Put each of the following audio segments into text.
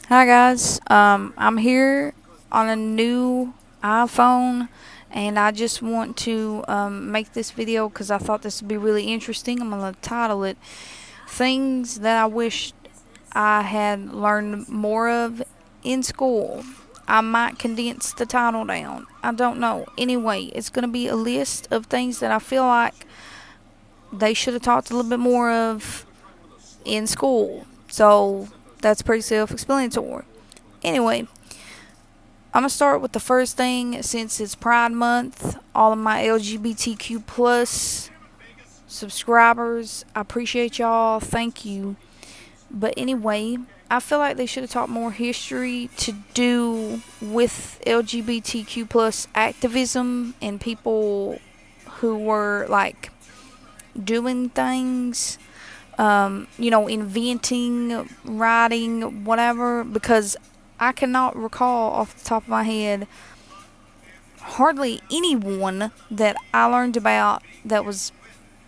Hi guys, I'm here on a new iPhone and I just want to make this video because I thought this would be really interesting. I'm going to title it Things That I Wish I Had Learned More of in School. I might condense the title down. I don't know. Anyway, it's going to be a list of things that I feel like they should have talked a little bit more of in school. So that's pretty self-explanatory. Anyway, I'm gonna start with the first thing since it's Pride Month. All of my LGBTQ plus subscribers, I appreciate y'all. Thank you. But anyway, I feel like they should have taught more history to do with LGBTQ plus activism and people who were like doing things, inventing, writing, whatever, because I cannot recall off the top of my head hardly anyone that I learned about that was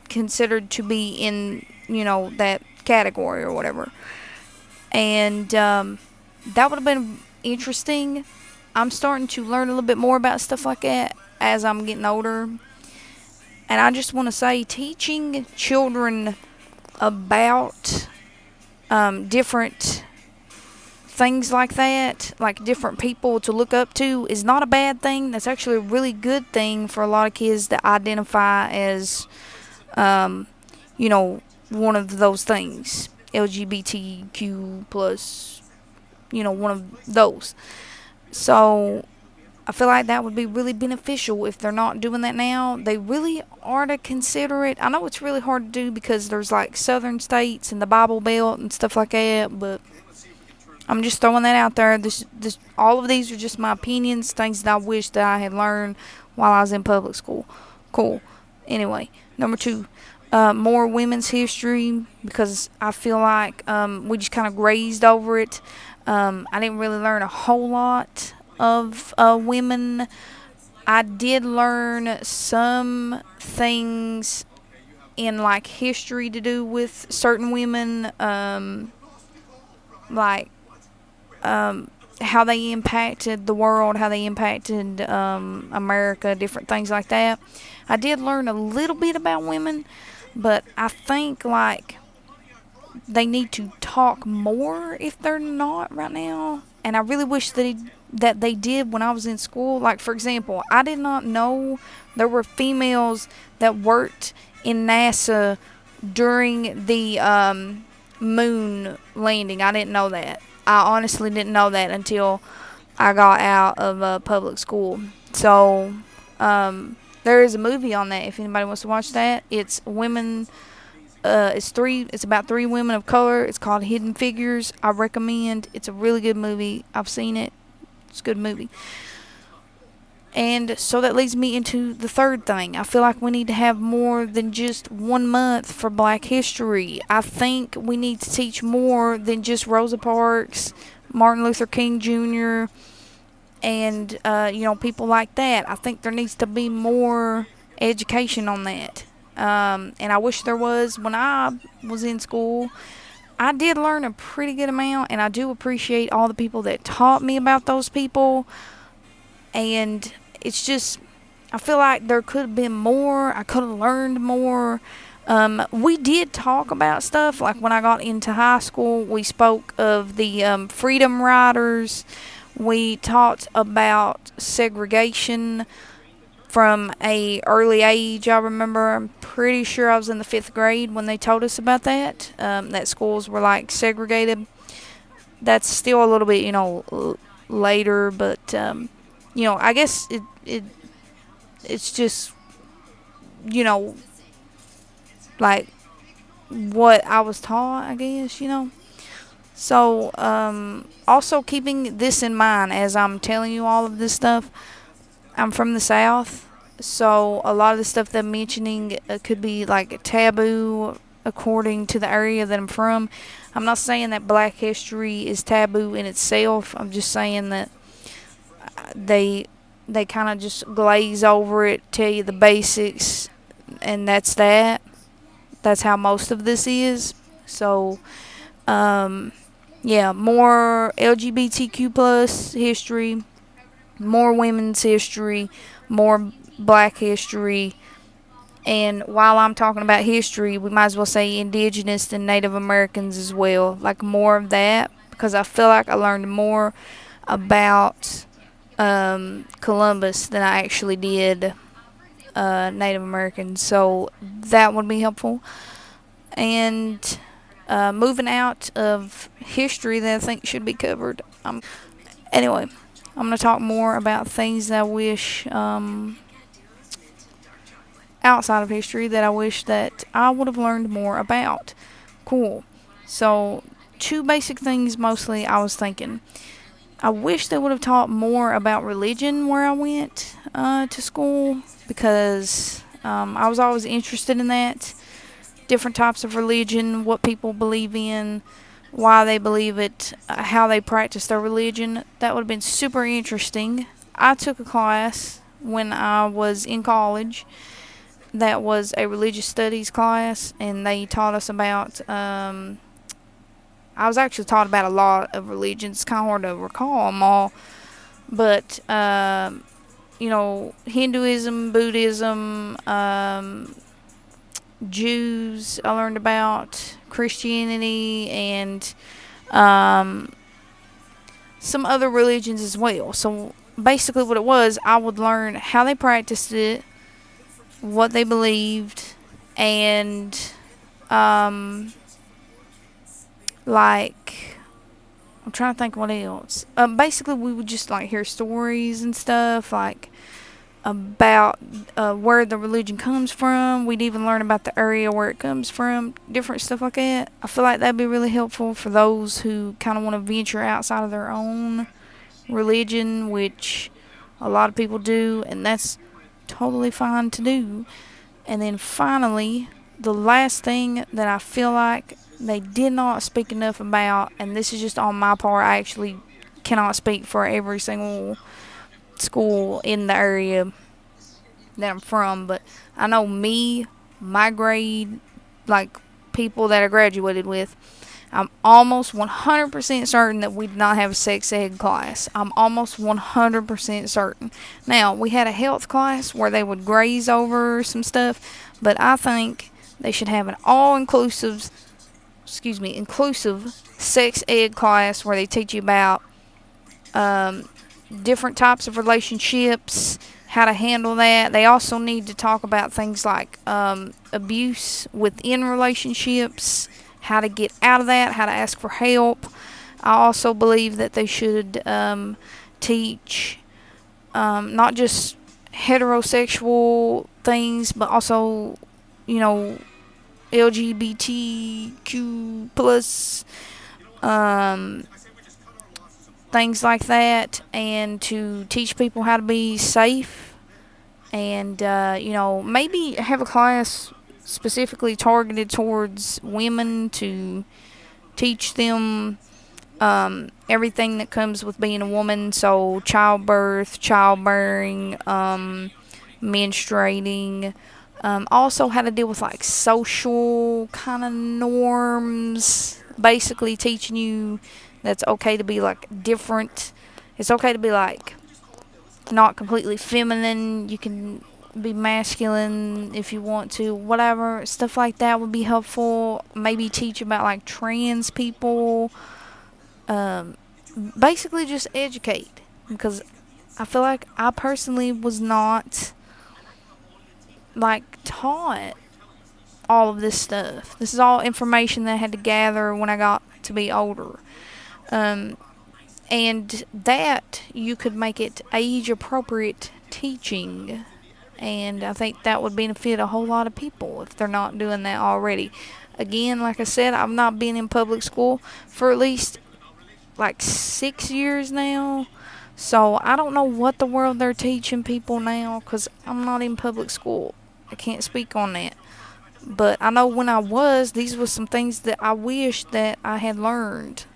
considered to be in, that category or whatever. And that would have been interesting. I'm starting to learn a little bit more about stuff like that as I'm getting older. And I just want to say, teaching children about different things like that, like different people to look up to, is not a bad thing. That's actually a really good thing for a lot of kids that identify as, um, one of those things, LGBTQ plus, one of those. So I feel like that would be really beneficial if they're not doing that now. They really are to consider it. I know it's really hard to do because there's like southern states and the Bible Belt and stuff like that, but I'm just throwing that out there. All of these are just my opinions, things that I wish that I had learned while I was in public school. Cool. Anyway, number two, more women's history, because I feel like we just kind of grazed over it. I didn't really learn a whole lot of women. I did learn some things in like history to do with certain women, like how they impacted the world, how they impacted America, different things like that. I did learn a little bit about women, but I think like they need to talk more if they're not right now. And I really wish that they did when I was in school. Like, for example, I did not know there were females that worked in NASA during the moon landing. I didn't know that. I honestly didn't know that until I got out of public school. So, there is a movie on that if anybody wants to watch that. It's women. It's about three women of color. It's called Hidden Figures. I recommend. It's a really good movie. I've seen it. It's a good movie. And so that leads me into the third thing. I feel like we need to have more than just 1 month for Black History. I think we need to teach more than just Rosa Parks, Martin Luther King Jr., and, people like that. I think there needs to be more education on that. And I wish there was when I was in school. I did learn a pretty good amount, and I do appreciate all the people that taught me about those people. And it's just, I feel like there could have been more. I could have learned more. We did talk about stuff like when I got into high school. We spoke of the Freedom Riders. We talked about segregation from a early age. I remember, I'm pretty sure I was in the 5th grade when they told us about that. That schools were like segregated. That's still a little bit, later, but I guess it's just, you know, like what I was taught, I guess. So, also keeping this in mind as I'm telling you all of this stuff, I'm from the South, so a lot of the stuff that I'm mentioning could be like taboo according to the area that I'm from. I'm not saying that Black history is taboo in itself. I'm just saying that they they kind of just glaze over it, tell you the basics, and that's that. That's how most of this is. So, um, Yeah, more LGBTQ plus history, more women's history, more black history. And while I'm talking about history, we might as well say indigenous and Native Americans as well. Like more of that, because I feel like I learned more about Columbus than I actually did Native Americans. So that would be helpful. And moving out of history that I think should be covered. Anyway, I'm going to talk more about things that I wish outside of history that I wish that I would have learned more about. Cool. So, two basic things mostly I was thinking. I wish they would have taught more about religion where I went to school because I was always interested in that. Different types of religion, what people believe in, why they believe it, how they practice their religion. That would have been super interesting. I took a class when I was in college that was a religious studies class, and they taught us about. I was actually taught about a lot of religions. It's kind of hard to recall them all, but Hinduism, Buddhism, Jews. I learned about Christianity and some other religions as well. So basically, what it was, I would learn how they practiced it, what they believed, and like I'm trying to think what else. Basically, we would just like hear stories and stuff like about where the religion comes from. We'd even learn about the area where it comes from, different stuff like that. I feel like that'd be really helpful for those who kind of want to venture outside of their own religion, which a lot of people do, and that's totally fine to do. And then finally, the last thing that I feel like they did not speak enough about, and this is just on my part, I actually cannot speak for every single school in the area that I'm from, but I know my grade, like people that I graduated with, I'm almost 100% certain that we did not have a sex ed class. I'm almost 100% certain. Now, we had a health class where they would graze over some stuff, but I think they should have an inclusive sex ed class where they teach you about different types of relationships, how to handle that. They also need to talk about things like abuse within relationships, how to get out of that, how to ask for help. I also believe that they should teach not just heterosexual things, but also, LGBTQ plus things like that, and to teach people how to be safe, and maybe have a class specifically targeted towards women to teach them everything that comes with being a woman. So childbirth, childbearing, menstruating, also how to deal with like social kind of norms, basically teaching you that's okay to be like different. It's okay to be like not completely feminine. You can be masculine if you want to, whatever. Stuff like that would be helpful. Maybe teach about like trans people. Basically just educate, because I feel like I personally was not like taught all of this stuff. This is all information that I had to gather when I got to be older. And that you could make it age appropriate teaching. And I think that would benefit a whole lot of people if they're not doing that already. Again, like I said, I've not been in public school for at least like 6 years now. So I don't know what the world they're teaching people now, because I'm not in public school. I can't speak on that. But I know when I was, these were some things that I wish that I had learned.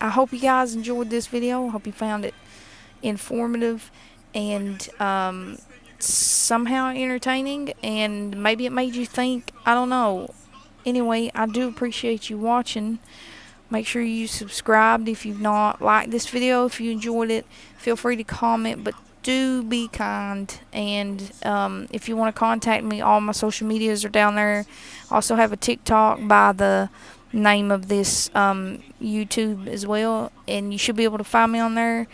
I hope you guys enjoyed this video. I hope you found it informative and somehow entertaining, and maybe it made you think. I don't know. Anyway, I do appreciate you watching. Make sure you subscribed if you've not liked this video. If you enjoyed it, feel free to comment, but do be kind. And if you want to contact me, all my social medias are down there. I also have a TikTok by the name of this YouTube as well, and you should be able to find me on there.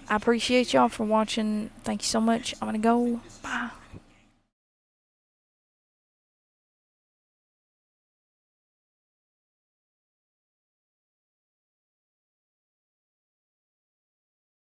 I appreciate y'all for watching. Thank you so much. I'm gonna go. Bye.